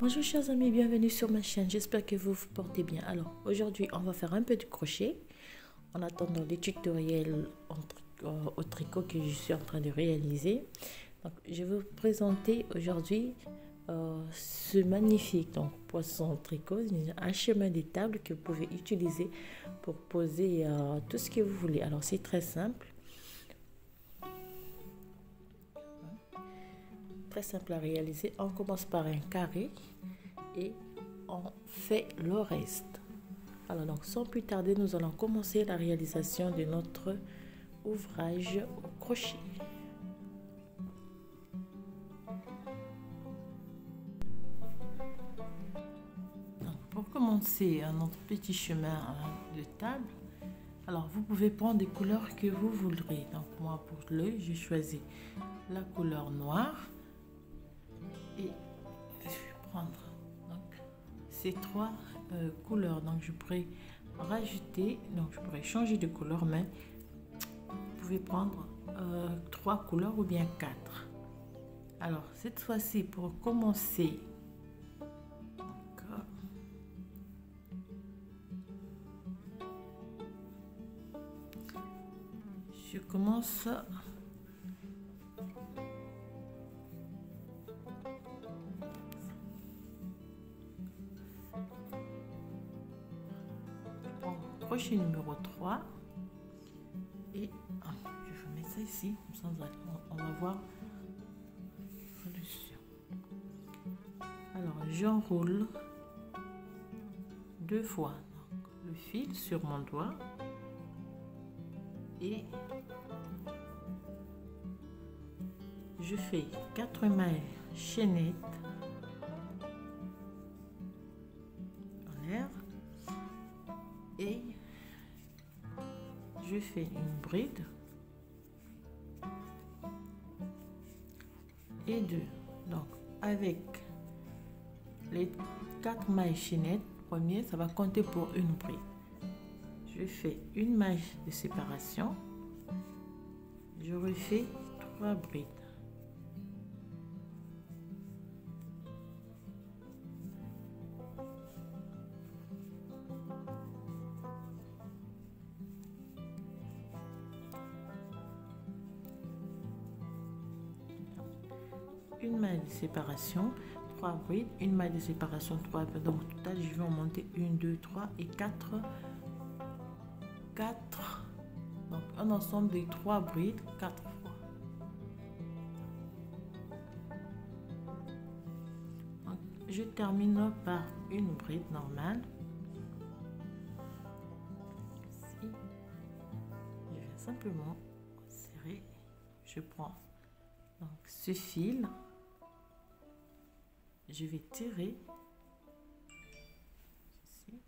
Bonjour chers amis, bienvenue sur ma chaîne, j'espère que vous vous portez bien. Alors aujourd'hui on va faire un peu de crochet en attendant les tutoriels au tricot que je suis en train de réaliser. Donc, je vais vous présenter aujourd'hui ce magnifique poisson tricot, un chemin de table que vous pouvez utiliser pour poser tout ce que vous voulez. Alors c'est très simple. Très simple à réaliser. On commence par un carré et on fait le reste. Alors donc sans plus tarder, nous allons commencer la réalisation de notre ouvrage au crochet. Donc, pour commencer notre petit chemin de table, alors vous pouvez prendre des couleurs que vous voudrez. Donc moi pour le, j'ai choisi la couleur noire. Et je vais prendre donc ces trois couleurs. Donc je pourrais rajouter, donc je pourrais changer de couleur, mais vous pouvez prendre trois couleurs ou bien quatre. Alors cette fois-ci, pour commencer, je commence crochet numéro 3 et je vais mettre ça ici, comme ça on va voir la solution. Alors j'enroule deux fois donc, le fil sur mon doigt et je fais 4 mailles chaînettes en l'air et je fais une bride et deux. Donc avec les 4 mailles chaînettes premier, ça va compter pour une bride. Je fais une maille de séparation, je refais 3 brides. Une maille de séparation, 3 brides, une maille de séparation, 3 brides. Donc au total je vais en monter 1, 2, 3 et 4. Donc un ensemble de 3 brides 4 fois. Donc, je termine par une bride normale. Ici, je vais simplement serrer. Je prends donc ce fil. Je vais tirer ici.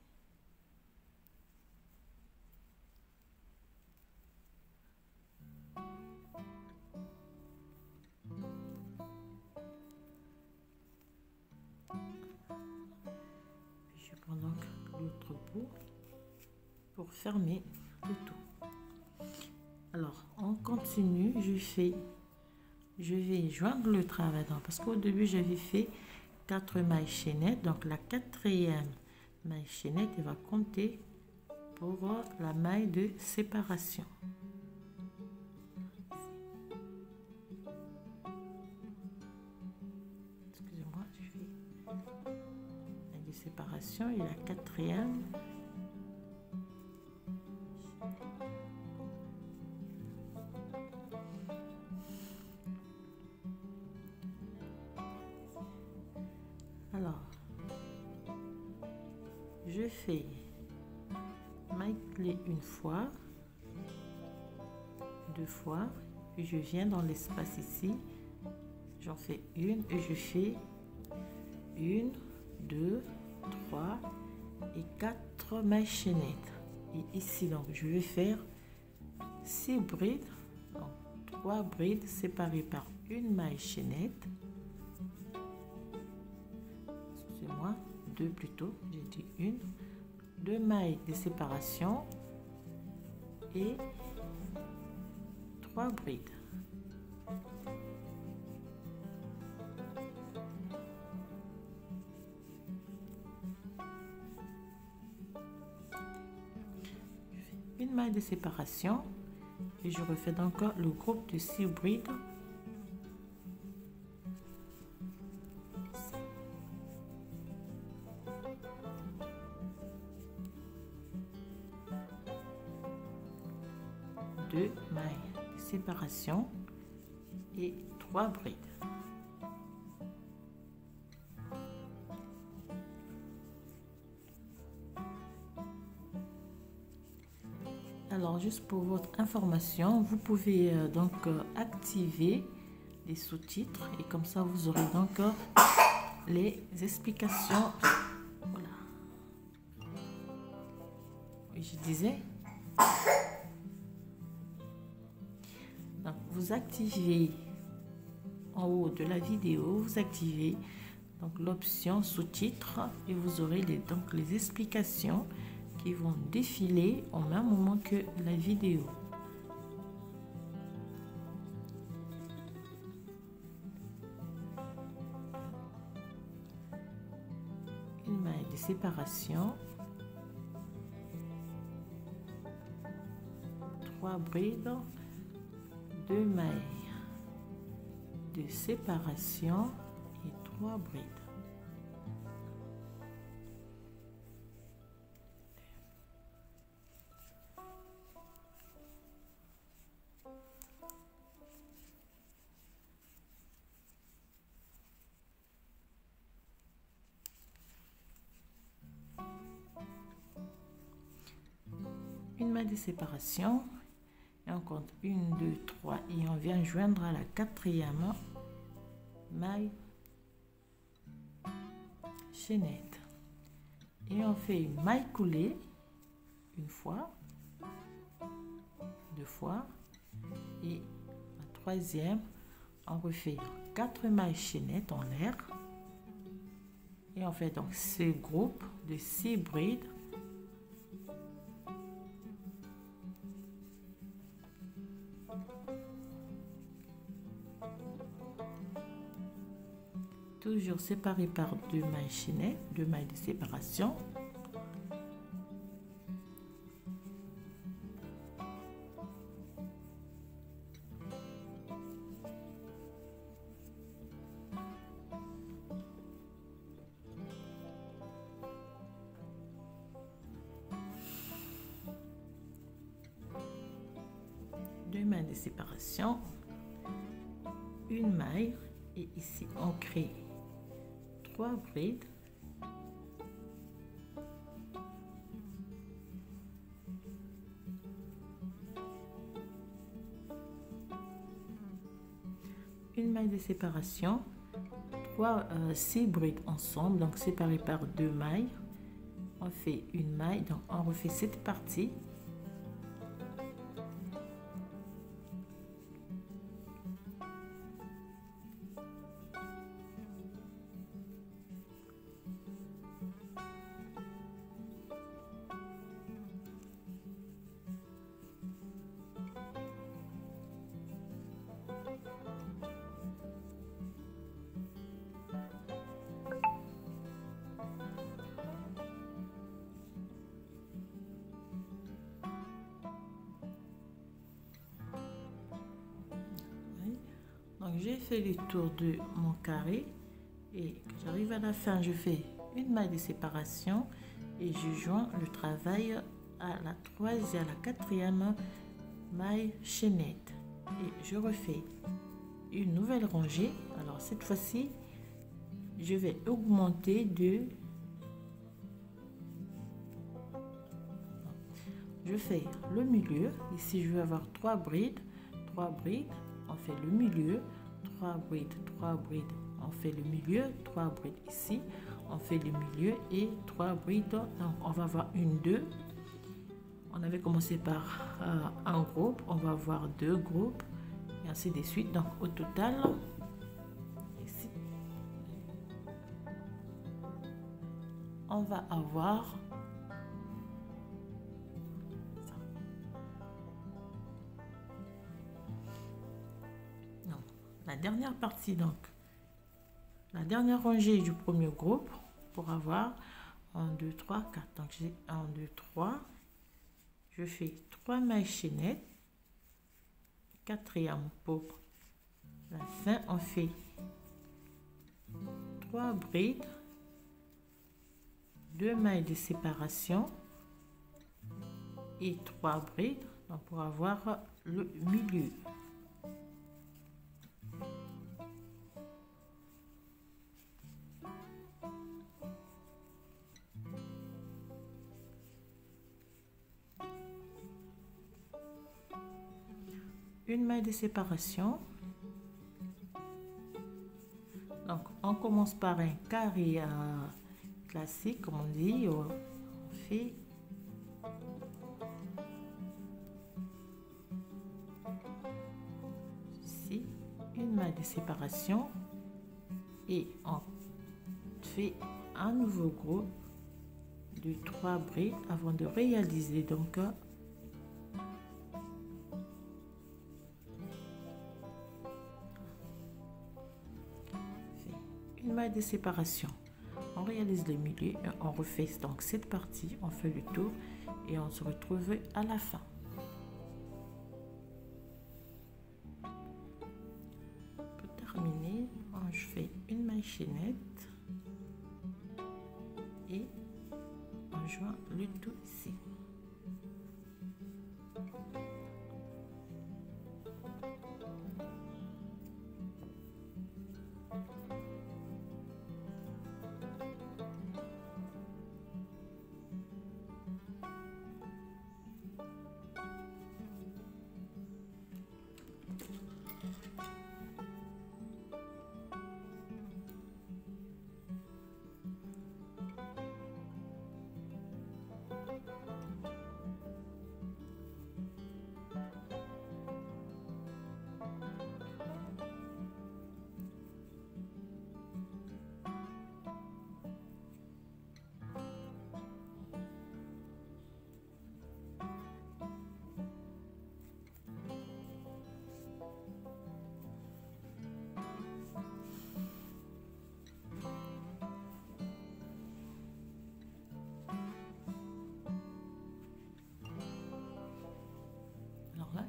Je prends donc l'autre bout pour fermer le tout. Alors on continue, je vais joindre le travail parce qu'au début j'avais fait 4 mailles chaînettes, donc la quatrième maille chaînette elle va compter pour la maille de séparation. Excusez-moi, je fais maille de séparation et la quatrième. Alors, je fais maille clé une fois, deux fois, puis je viens dans l'espace ici, j'en fais une et je fais 1, 2, 3 et 4 mailles chaînettes. Et ici, donc, je vais faire 6 brides, donc 3 brides séparées par une maille chaînette. Excusez-moi, 2 plutôt, j'ai dit une, 2 mailles de séparation et 3 brides. une maille de séparation et je refais donc le groupe de 6 brides. Deux mailles de séparation et 3 brides. Alors, juste pour votre information, vous pouvez donc activer les sous-titres et comme ça vous aurez donc les explications. Voilà. Oui, je disais. Donc, vous activez en haut de la vidéo, vous activez donc l'option sous-titres et vous aurez donc les explications qui vont défiler au même moment que la vidéo. Une maille de séparation, 3 brides, 2 mailles de séparation et 3 brides. Une maille de séparation et on compte 1, 2, 3 et on vient joindre à la 4e maille chaînette et on fait une maille coulée une fois, 2 fois et la 3e on refait 4 mailles chaînettes en l'air et on fait donc ce groupe de 6 brides. Toujours séparé par 2 mailles chaînettes, 2 mailles de séparation. Deux mailles de séparation, une maille et ici on crée 3 brides. Une maille de séparation, 6 brides ensemble, donc séparées par 2 mailles. On fait une maille, donc on refait cette partie. Donc j'ai fait le tour de mon carré et j'arrive à la fin, je fais une maille de séparation et je joins le travail à la 3e et à la 4e maille chaînette et je refais une nouvelle rangée. Alors cette fois-ci je vais augmenter de, je fais le milieu. Ici je vais avoir 3 brides, on fait le milieu, 3 brides, 3 brides, on fait le milieu, 3 brides ici, on fait le milieu et 3 brides. Donc on va avoir une, 2. On avait commencé par un groupe, on va avoir 2 groupes et ainsi de suite. Donc au total, ici, on va avoir la dernière partie, donc la dernière rangée du premier groupe pour avoir 1, 2, 3, 4. Donc j'ai 1, 2, 3, je fais 3 mailles chaînettes, quatrième pour la fin, on fait 3 brides, 2 mailles de séparation et 3 brides, donc pour avoir le milieu. Une maille de séparation. Donc on commence par un carré classique, comme on dit. On fait ici une maille de séparation et on fait un nouveau groupe de 3 brides avant de réaliser donc une maille de séparation. On réalise le milieu et on refait donc cette partie, on fait le tour et on se retrouve à la fin. Pour terminer, je fais une maille chaînette et on joint le tout ici.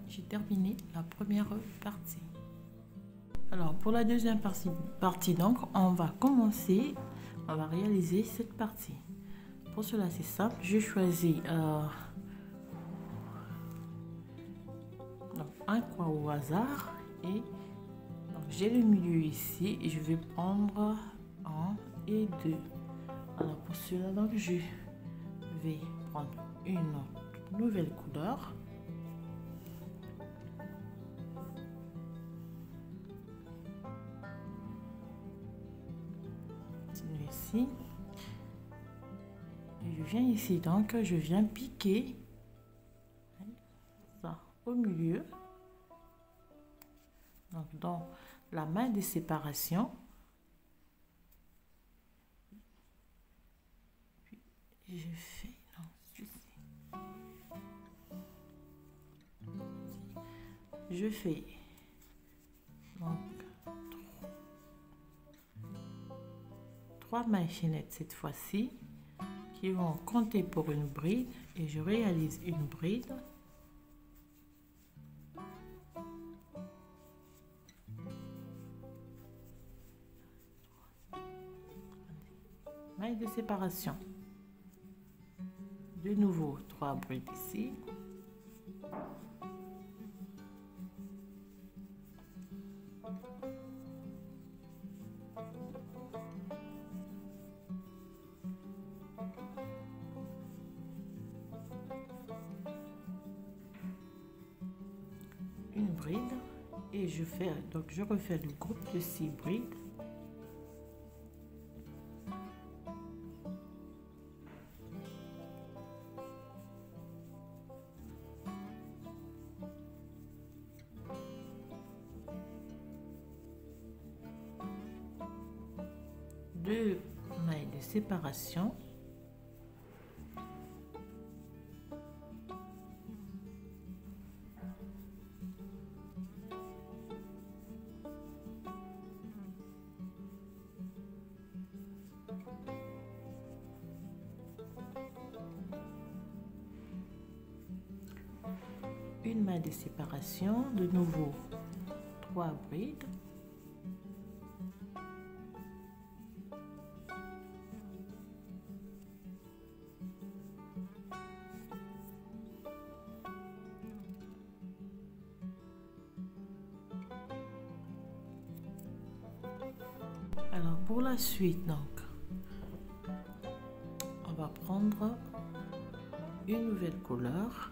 J'ai terminé la première partie. Alors pour la deuxième partie donc on va commencer, on va réaliser cette partie. Pour cela c'est simple, je choisis donc un coin au hasard et j'ai le milieu ici et je vais prendre 1 et 2. Alors pour cela donc je vais prendre une nouvelle couleur. Ici et je viens ici donc je viens piquer ça au milieu, donc dans la maille de séparation, puis je fais je fais donc 3 mailles chaînettes cette fois-ci qui vont compter pour une bride et je réalise une bride, maille de séparation, de nouveau 3 brides ici, une bride et je refais le groupe de 6 brides. Deux mailles de séparation, une maille de séparation, de nouveau 3 brides. Alors pour la suite, donc on va prendre une nouvelle couleur.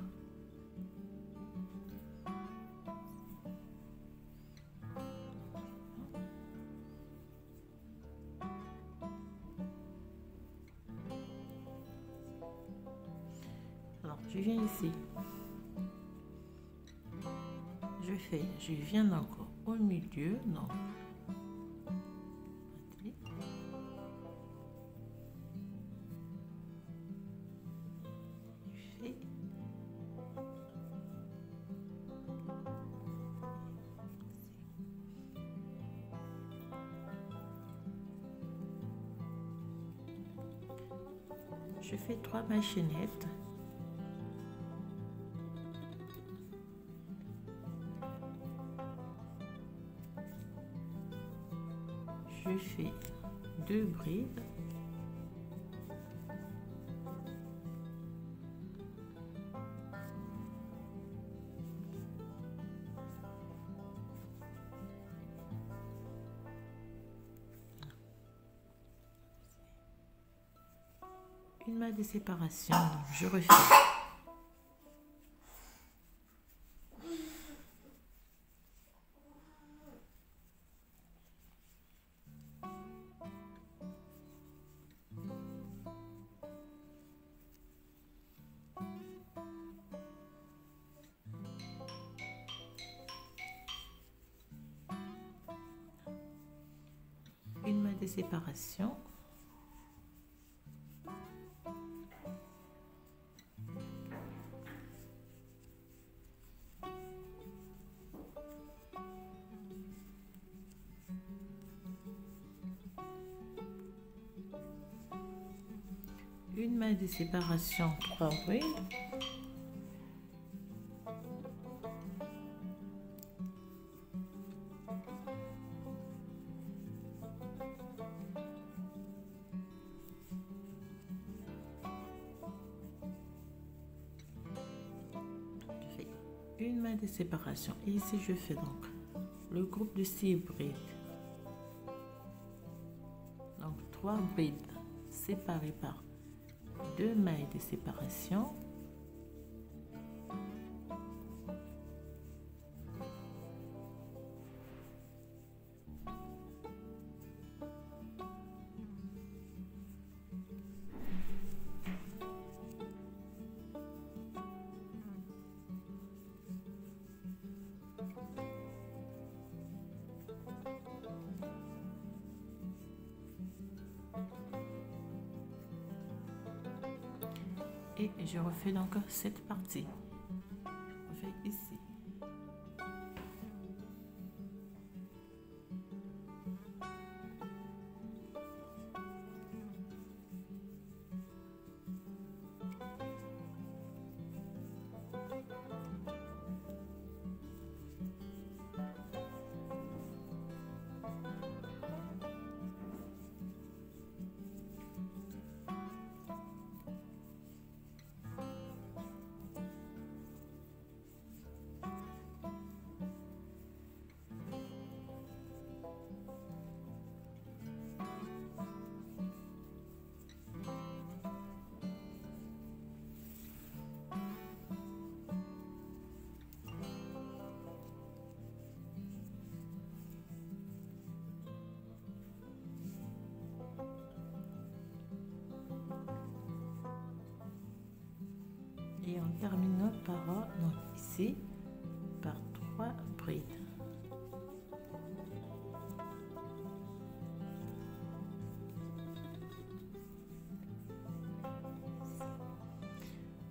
Alors je viens ici, je viens donc au milieu, donc je fais 3 mailles chaînettes. Je fais 2 brides. Une maille de séparation, donc je refais. Une maille de séparation. Une maille de séparation, 3 brides. Une maille de séparation et ici je fais donc le groupe de 6 brides, donc 3 brides séparées par 2 mailles de séparation, et je refais donc cette partie. Je refais ici. Et on termine par donc ici par 3 brides.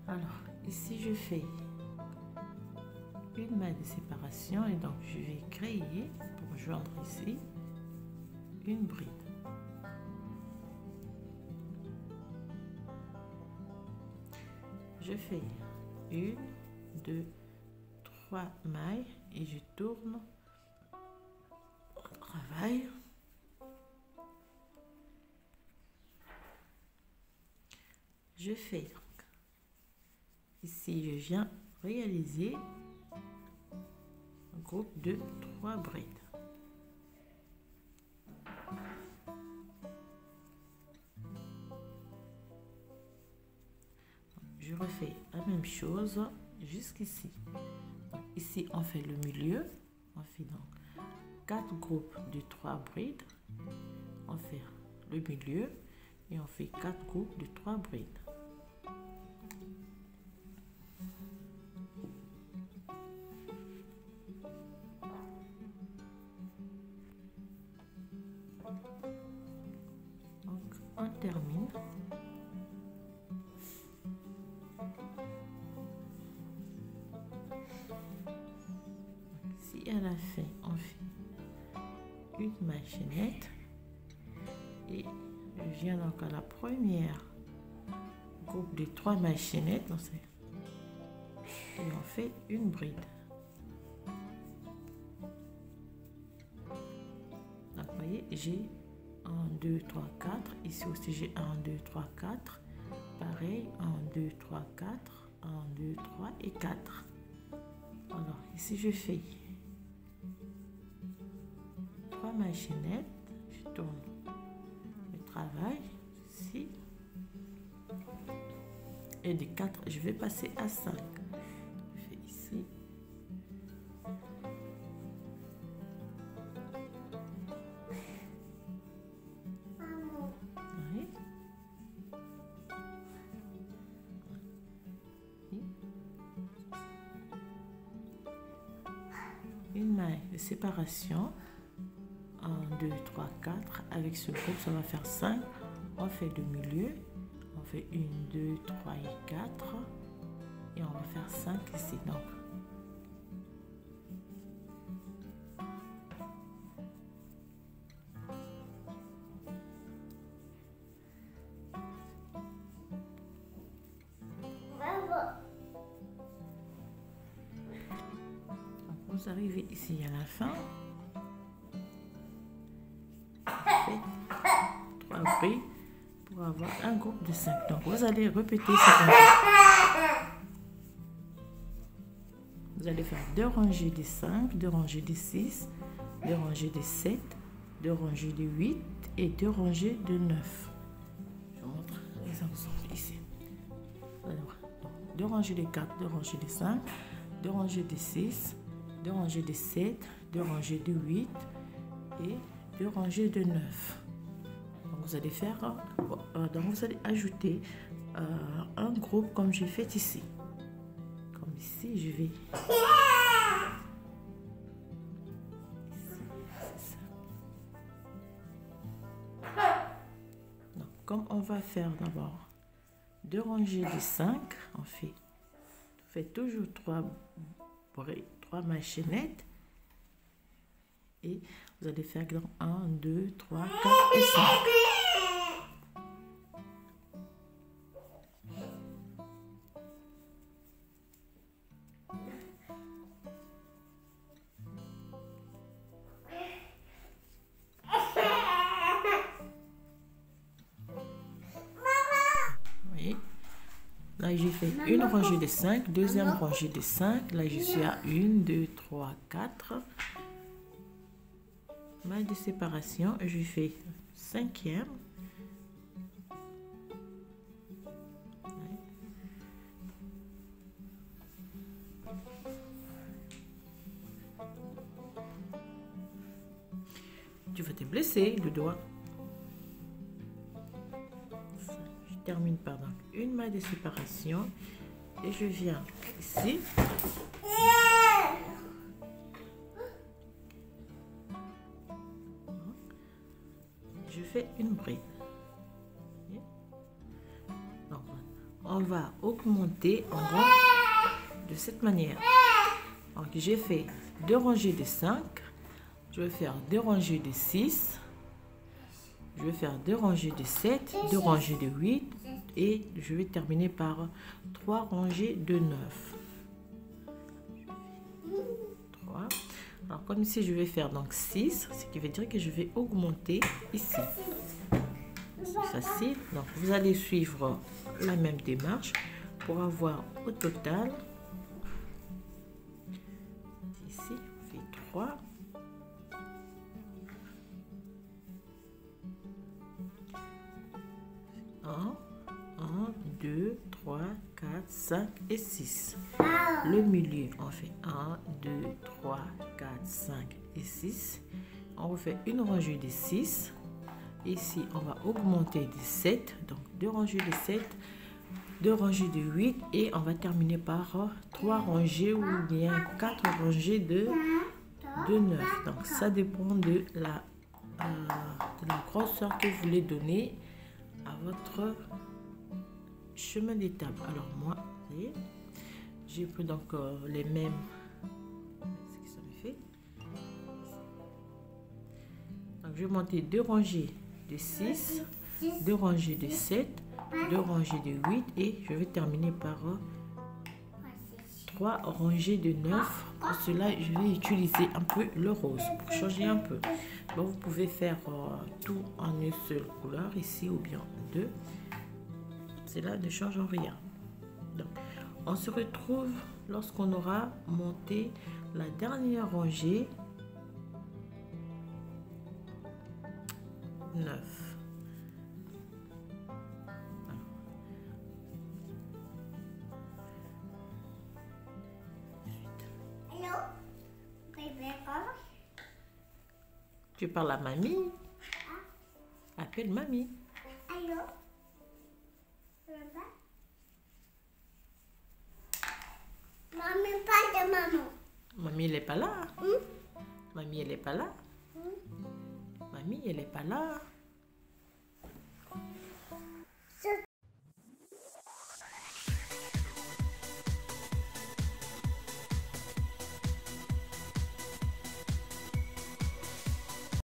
Alors ici je fais une maille de séparation et donc je vais créer pour joindre ici une bride. Je fais 1, 2, 3 mailles et je tourne, on travaille. Je fais donc ici, je viens réaliser un groupe de 3 brides. Je refais la même chose jusqu'ici. Ici, on fait le milieu. On fait donc 4 groupes de 3 brides. On fait le milieu et on fait 4 groupes de 3 brides. Donc, on termine. Si à la fin, on fait une maille chaînette et je viens donc à la première groupe de 3 mailles chaînettes et on fait une bride. Donc, vous voyez, j'ai 1, 2, 3, 4. Ici aussi, j'ai 1, 2, 3, 4. Pareil, 1, 2, 3, 4. 1, 2, 3 et 4. Alors, ici, je fais 3 mailles chaînettes. Je tourne le travail ici. Et de 4, je vais passer à 5. Je fais ici. Oui. Une maille de séparation. 1, 2, 3, 4. Avec ce groupe, ça va faire 5. On fait le milieu. On fait 1, 2, 3 et 4. Et on va faire 5 ici. Donc, vous arrivez ici à la fin. On fait 3 brides pour avoir un groupe de 5. Donc, vous allez répéter cette rangée. Vous allez faire 2 rangées de 5, 2 rangées de 6, 2 rangées de 7, 2 rangées de 8 et 2 rangées de 9. Je vous montre les ensembles ici. Alors, 2 rangées de 4, 2 rangées de 5, 2 rangées de 6, 2 rangées de 7, 2 rangées de 8 et 2 rangées de 9. Donc vous allez faire, donc vous allez ajouter un groupe comme j'ai fait ici. Comme ici, je vais. Donc, comme on va faire d'abord 2 rangées de 5, on fait toujours 3 mailles chaînettes et vous allez faire 1, 2, 3, 4 et 5. Là, j'ai fait une rangée de 5, deuxième rangée de 5. Là, je suis à 1, 2, 3, 4. Maille de séparation. Je fais 5e. Tu vas te blesser le doigt. Je termine par donc une maille de séparation et je viens ici. Je fais une bride. Donc, on va augmenter en rond de cette manière. Donc, j'ai fait 2 rangées de 5. Je vais faire 2 rangées de 6. Je vais faire 2 rangées de 7, 2 rangées de 8 et je vais terminer par 3 rangées de 9. 3. Alors comme ici je vais faire donc 6, ce qui veut dire que je vais augmenter ici. Facile. Donc vous allez suivre la même démarche pour avoir au total, ici on fait 3. Un, 2, 3, 4, 5 et 6. Le milieu, on fait 1, 2, 3, 4, 5 et 6. On refait une rangée de 6. Ici, on va augmenter de 7. Donc, 2 rangées de 7, 2 rangées de 8 et on va terminer par 3 rangées ou bien 4 rangées de 9. Donc, ça dépend de la grosseur que vous voulez donner à votre chemin d'étape. Alors moi, j'ai pris donc les mêmes. Ce que ça me fait. Donc je vais monter 2 rangées de 6, 2 rangées de 7, 2 rangées de 8 et je vais terminer par 3 rangées de 9. Pour cela, je vais utiliser un peu le rose pour changer un peu. Bon, vous pouvez faire tout en une seule couleur ici ou bien deux. Cela ne change rien. Donc, on se retrouve lorsqu'on aura monté la dernière rangée 9. Tu parles à mamie? Appelle mamie. Allô? Mamie, pas de maman. Mamie, elle n'est pas là. Mamie, elle n'est pas là. Mamie, elle n'est pas là.